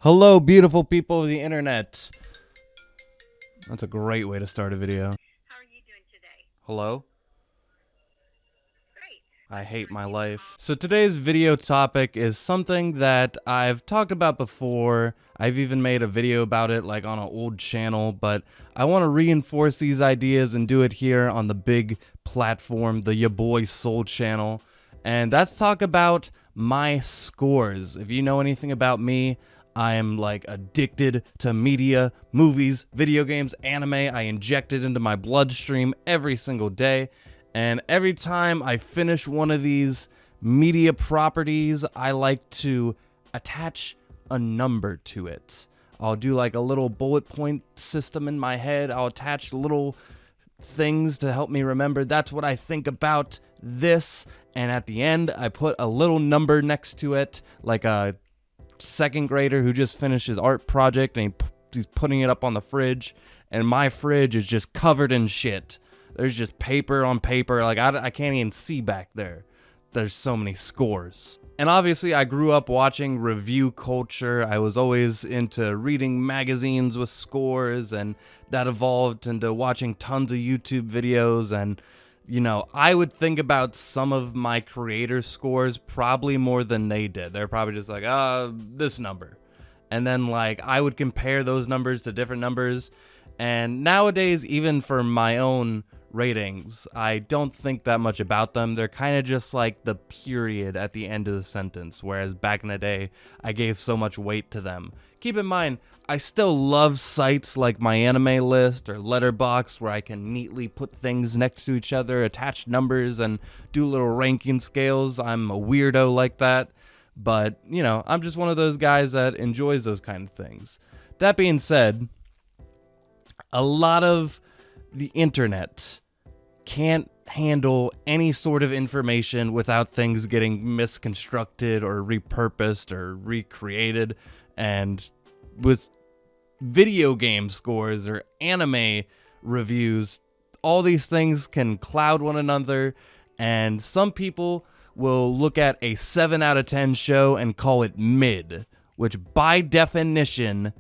Hello, beautiful people of the internet. That's a great way to start a video. How are you doing today? Hello? Great. I hate my life. So today's video topic is something that I've talked about before. I've even made a video about it like on an old channel, but I want to reinforce these ideas and do it here on the big platform, the Ya Boy Soul channel. And that's talk about my scores. If you know anything about me, I am like addicted to media, movies, video games, anime. I inject it into my bloodstream every single day. And every time I finish one of these media properties, I like to attach a number to it. I'll do like a little bullet point system in my head. I'll attach little things to help me remember that's what I think about this. And at the end, I put a little number next to it, like a second grader who just finished his art project and he's putting it up on the fridge, and my fridge is just covered in shit. There's just paper on paper. Like I can't even see back there. There's so many scores. And obviously I grew up watching review culture. I was always into reading magazines with scores, and that evolved into watching tons of YouTube videos. And you know, I would think about some of my creators' scores probably more than they did. They're probably just like, this number. And then like I would compare those numbers to different numbers. And nowadays, even for my own ratings, I don't think that much about them. They're kind of just like the period at the end of the sentence, whereas back in the day, I gave so much weight to them. Keep in mind, I still love sites like my anime list or Letterboxd, where I can neatly put things next to each other, attach numbers, and do little ranking scales. I'm a weirdo like that. But, you know, I'm just one of those guys that enjoys those kind of things. That being said, a lot of the internet can't handle any sort of information without things getting misconstructed or repurposed or recreated. And with video game scores or anime reviews, all these things can cloud one another. And some people will look at a 7 out of 10 show and call it mid, which by definition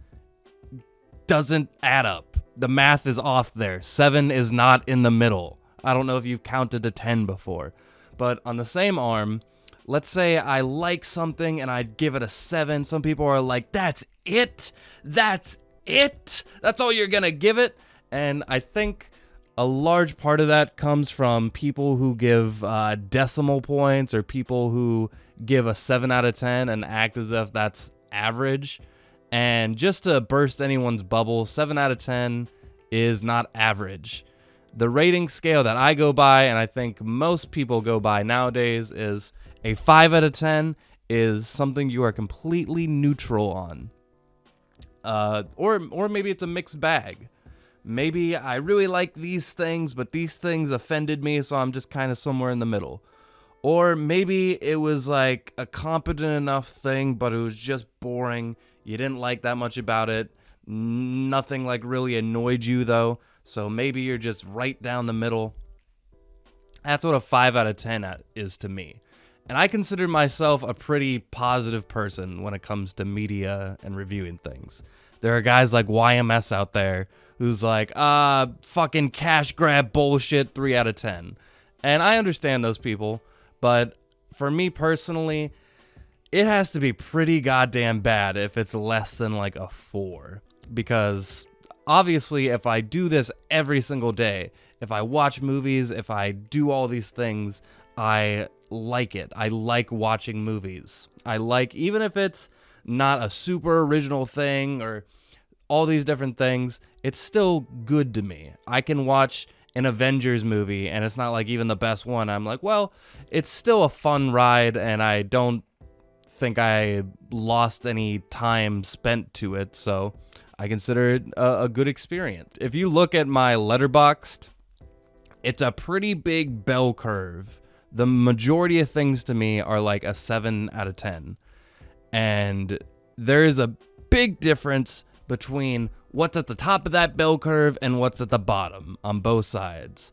doesn't add up. The math is off there. 7 is not in the middle. I don't know if you've counted to 10 before, but on the same arm, let's say I like something and I'd give it a 7. Some people are like, that's it? That's it? That's all you're gonna give it? And I think a large part of that comes from people who give decimal points, or people who give a 7 out of 10 and act as if that's average. And just to burst anyone's bubble, 7 out of 10 is not average. The rating scale that I go by, and I think most people go by nowadays, is a 5 out of 10 is something you are completely neutral on. Or maybe it's a mixed bag. Maybe I really like these things, but these things offended me, so I'm just kind of somewhere in the middle. Or maybe it was like a competent enough thing, but it was just boring. You didn't like that much about it. Nothing like really annoyed you though. So maybe you're just right down the middle. That's what a 5 out of 10 is to me. And I consider myself a pretty positive person when it comes to media and reviewing things. There are guys like YMS out there who's like, fucking cash grab bullshit, 3 out of 10. And I understand those people, but for me personally, it has to be pretty goddamn bad if it's less than like a 4. Because obviously, if I do this every single day, if I watch movies, if I do all these things, I like it. I like watching movies. I like, even if it's not a super original thing or all these different things, it's still good to me. I can watch an Avengers movie and it's not like even the best one. I'm like, well, it's still a fun ride, and I don't think I lost any time spent to it, so I consider it a good experience. If you look at my Letterboxd, it's a pretty big bell curve. The majority of things to me are like a 7 out of 10. And there is a big difference between what's at the top of that bell curve and what's at the bottom on both sides.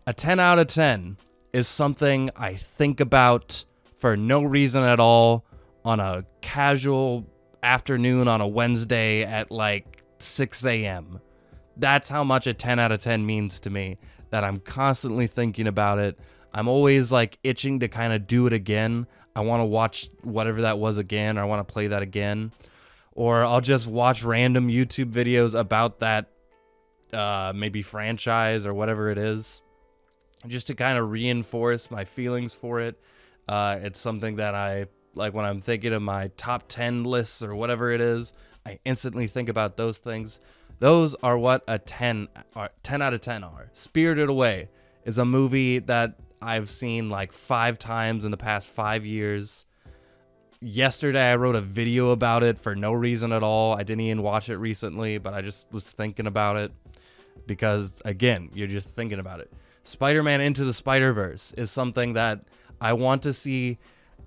A 10 out of 10 is something I think about for no reason at all, on a casual afternoon on a Wednesday at like 6 a.m. That's how much a 10 out of 10 means to me, that I'm constantly thinking about it. I'm always like itching to kind of do it again. I want to watch whatever that was again, or I want to play that again. Or I'll just watch random YouTube videos about that maybe franchise or whatever it is, just to kind of reinforce my feelings for it. It's something that I like when I'm thinking of my top 10 lists or whatever it is. I instantly think about those things. Those are what a 10 out of 10 are. Spirited Away is a movie that I've seen like 5 times in the past 5 years. Yesterday I wrote a video about it for no reason at all. I didn't even watch it recently, but I just was thinking about it because, again, you're just thinking about it. Spider-Man Into the Spider-Verse is something that I want to see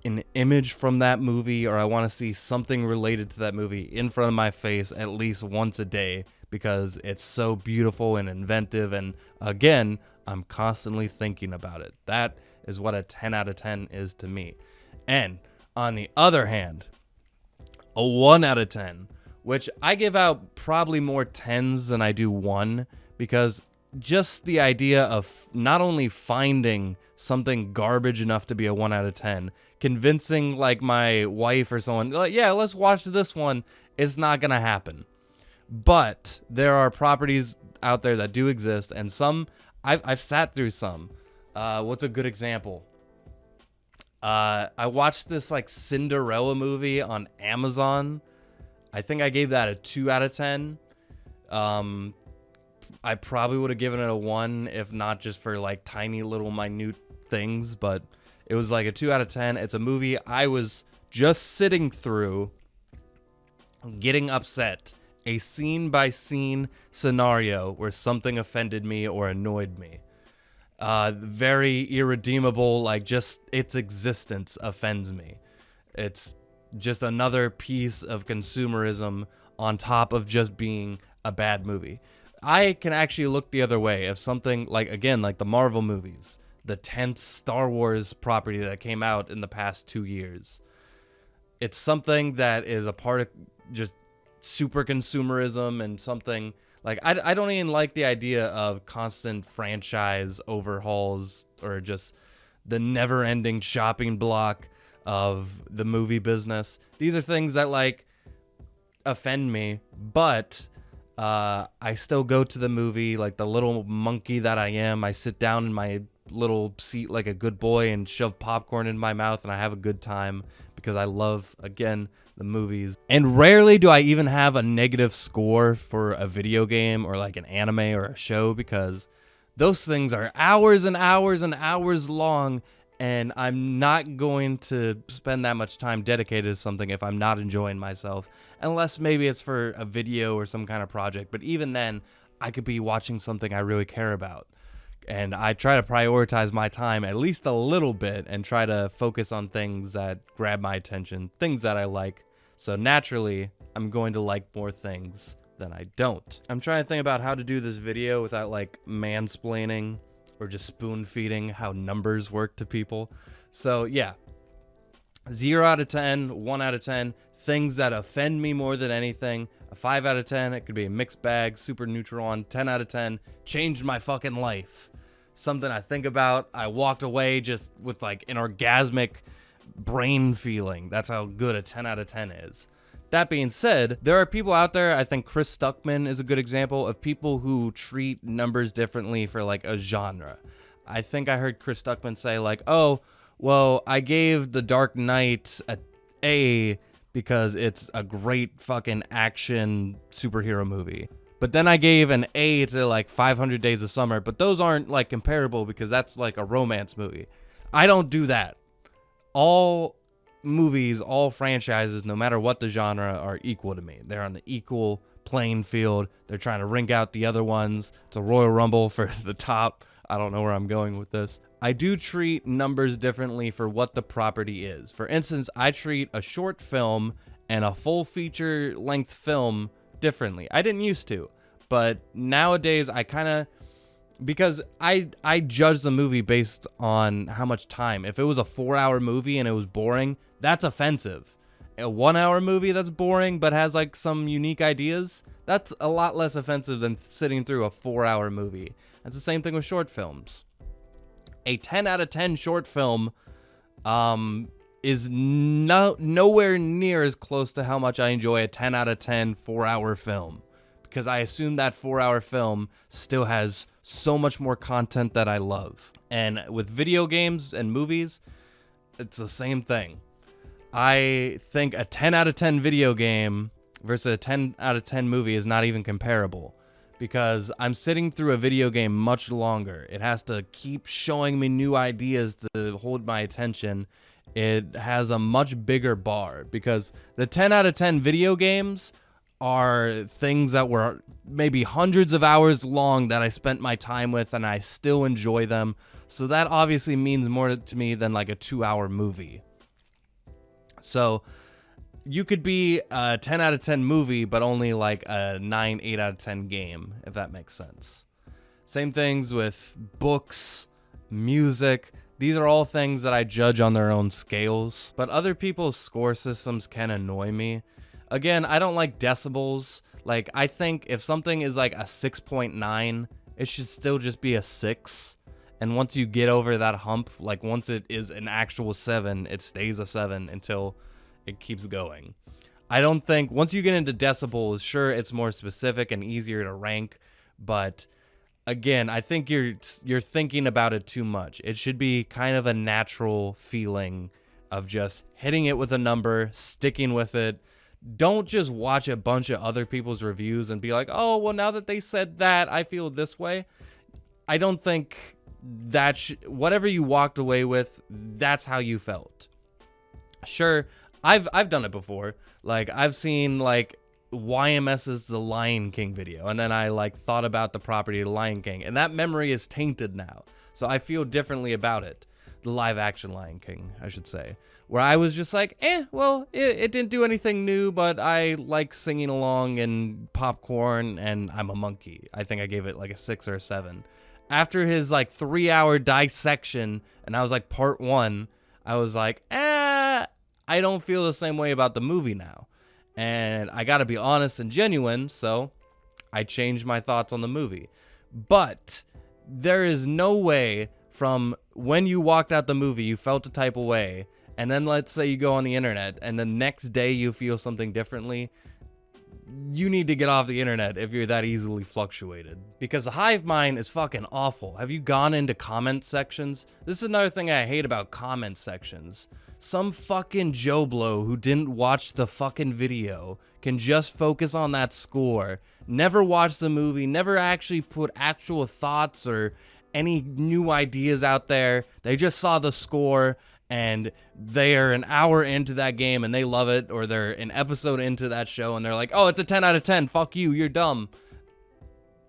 an image from that movie, or I want to see something related to that movie in front of my face at least once a day, because it's so beautiful and inventive, and again, I'm constantly thinking about it. That is what a 10 out of 10 is to me. And on the other hand, a 1 out of 10, which I give out probably more 10s than I do 1, because just the idea of not only finding something garbage enough to be a 1 out of 10, convincing like my wife or someone, like, yeah, let's watch this one, is not going to happen. But there are properties out there that do exist, and some, I've sat through some. What's a good example? I watched this like Cinderella movie on Amazon. I think I gave that a 2 out of 10. I probably would have given it a 1 if not just for like tiny little minute things, but it was like a 2 out of 10. It's a movie I was just sitting through, getting upset. A scene by scene scenario where something offended me or annoyed me. Very irredeemable, like just its existence offends me. It's just another piece of consumerism on top of just being a bad movie. I can actually look the other way if something like, again, like the Marvel movies, the 10th Star Wars property that came out in the past 2 years. It's something that is a part of just super consumerism, and something like I don't even like the idea of constant franchise overhauls or just the never-ending shopping block of the movie business. These are things that like offend me, but I still go to the movie like the little monkey that I am. I sit down in my little seat like a good boy and shove popcorn in my mouth, and I have a good time because I love, again, the movies. And rarely do I even have a negative score for a video game or like an anime or a show, because those things are hours and hours and hours long, and I'm not going to spend that much time dedicated to something if I'm not enjoying myself, unless maybe it's for a video or some kind of project. But even then, I could be watching something I really care about. And I try to prioritize my time at least a little bit and try to focus on things that grab my attention, things that I like. So naturally, I'm going to like more things than I don't. I'm trying to think about how to do this video without like mansplaining or just spoon feeding how numbers work to people. So yeah, 0 out of 10, 1 out of 10, things that offend me more than anything. A 5 out of 10, it could be a mixed bag, super neutral on 10 out of 10, changed my fucking life. Something I think about, I walked away just with like an orgasmic brain feeling. That's how good a 10 out of 10 is. That being said, there are people out there, I think Chris Stuckman is a good example of people who treat numbers differently for like a genre. I think I heard Chris Stuckman say like, oh, well, I gave The Dark Knight a A because it's a great fucking action superhero movie. But then I gave an A to like 500 Days of Summer, but those aren't like comparable because that's like a romance movie. I don't do that. All movies, all franchises, no matter what the genre, are equal to me. They're on the equal playing field. They're trying to rank out the other ones. It's a Royal Rumble for the top. I don't know where I'm going with this. I do treat numbers differently for what the property is. For instance, I treat a short film and a full feature length film differently. I didn't used to, but nowadays I kind of, because I judge the movie based on how much time. If it was a 4-hour movie and it was boring, that's offensive. a 1 hour movie that's boring but has like some unique ideas, that's a lot less offensive than sitting through a 4 hour movie. It's the same thing with short films. A 10 out of 10 short film is nowhere near as close to how much I enjoy a 10 out of 10 4-hour film, because I assume that 4-hour film still has so much more content that I love. And with video games and movies, it's the same thing. I think a 10 out of 10 video game versus a 10 out of 10 movie is not even comparable, because I'm sitting through a video game much longer. It has to keep showing me new ideas to hold my attention. It has a much bigger bar, because the 10 out of 10 video games are things that were maybe hundreds of hours long that I spent my time with, and I still enjoy them. So that obviously means more to me than like a 2-hour movie. So you could be a 10 out of 10 movie, but only like a 8 out of 10 game, if that makes sense. Same things with books, music. These are all things that I judge on their own scales, but other people's score systems can annoy me. Again, I don't like decibels. Like, I think if something is like a 6.9, it should still just be a 6. And once you get over that hump, like once it is an actual 7, it stays a 7 until it keeps going. I don't think, once you get into decibels, sure, it's more specific and easier to rank, but again, I think you're thinking about it too much. It should be kind of a natural feeling of just hitting it with a number, sticking with it. Don't just watch a bunch of other people's reviews and be like, oh, well, now that they said that, I feel this way. I don't think that whatever you walked away with, that's how you felt. Sure, I've done it before. Like, I've seen like YMS's The Lion King video, and then I like thought about the property of The Lion King, and that memory is tainted now. So I feel differently about it. The live action Lion King, I should say, where I was just like, well, it didn't do anything new, but I like singing along and popcorn, and I'm a monkey. I think I gave it like a 6 or a 7. After his like 3-hour dissection, and I was like part 1, I was like, I don't feel the same way about the movie now. And I gotta be honest and genuine, so I changed my thoughts on the movie. But there is no way from when you walked out the movie, you felt a type of way, and then let's say you go on the internet, and the next day you feel something differently. You need to get off the internet if you're that easily fluctuated, because the hive mind is fucking awful. Have you gone into comment sections? This is another thing I hate about comment sections. Some fucking Joe Blow who didn't watch the fucking video can just focus on that score, never watch the movie, never actually put actual thoughts or any new ideas out there. They just saw the score and they are an hour into that game and they love it, or they're an episode into that show and they're like, oh, it's a 10 out of 10, fuck you, you're dumb.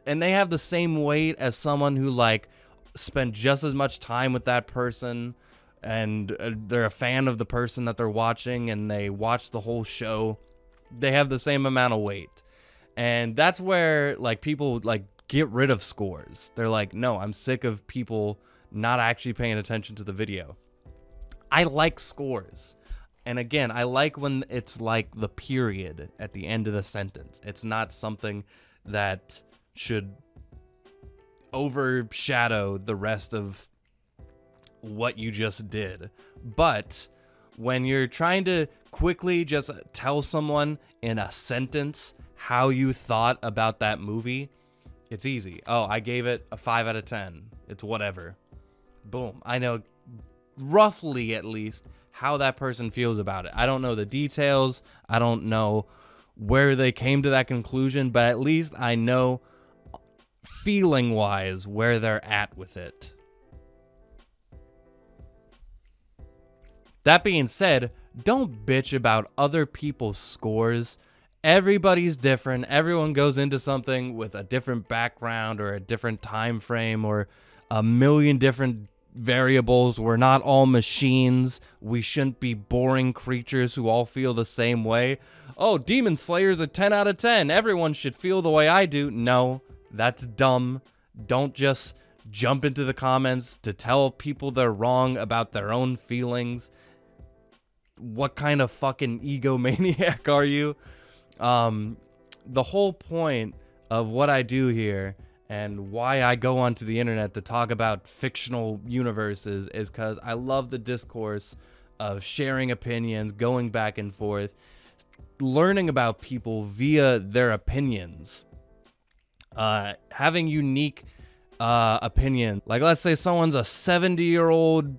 And they have the same weight as someone who like spent just as much time with that person, and they're a fan of the person that they're watching and they watch the whole show. They have the same amount of weight. And that's where like people like get rid of scores. They're like, no, I'm sick of people not actually paying attention to the video. I like scores. And again, I like when it's like the period at the end of the sentence. It's not something that should overshadow the rest of what you just did. But when you're trying to quickly just tell someone in a sentence how you thought about that movie, it's easy. Oh, I gave it a 5 out of 10. It's whatever. Boom. I know roughly, at least, how that person feels about it. I don't know the details. I don't know where they came to that conclusion, but at least I know feeling-wise where they're at with it. That being said, don't bitch about other people's scores. Everybody's different. Everyone goes into something with a different background or a different time frame or a million different variables. We're not all machines. We shouldn't be boring creatures who all feel the same way. Oh, Demon Slayer's a 10 out of 10. Everyone should feel the way I do. No, that's dumb. Don't just jump into the comments to tell people they're wrong about their own feelings. what kind of fucking egomaniac are you? The whole point of what I do here and why I go onto the internet to talk about fictional universes is because I love the discourse of sharing opinions, going back and forth, learning about people via their opinions, having unique opinion. Like, let's say someone's a 70-year-old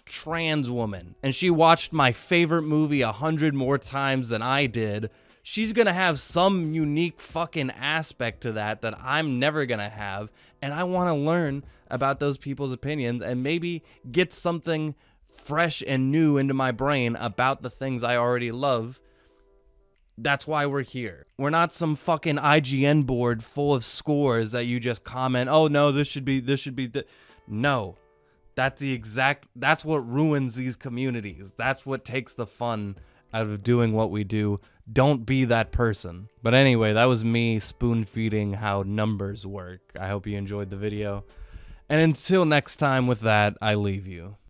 trans woman and she watched my favorite movie 100 more times than I did. She's gonna have some unique fucking aspect to that I'm never gonna have, and I want to learn about those people's opinions and maybe get something fresh and new into my brain about the things I already love. That's why we're here. We're not some fucking IGN board full of scores that you just comment, oh no, this should be no. That's what ruins these communities. That's what takes the fun out of doing what we do. Don't be that person. But anyway, that was me spoon feeding how numbers work. I hope you enjoyed the video. And until next time with that, I leave you.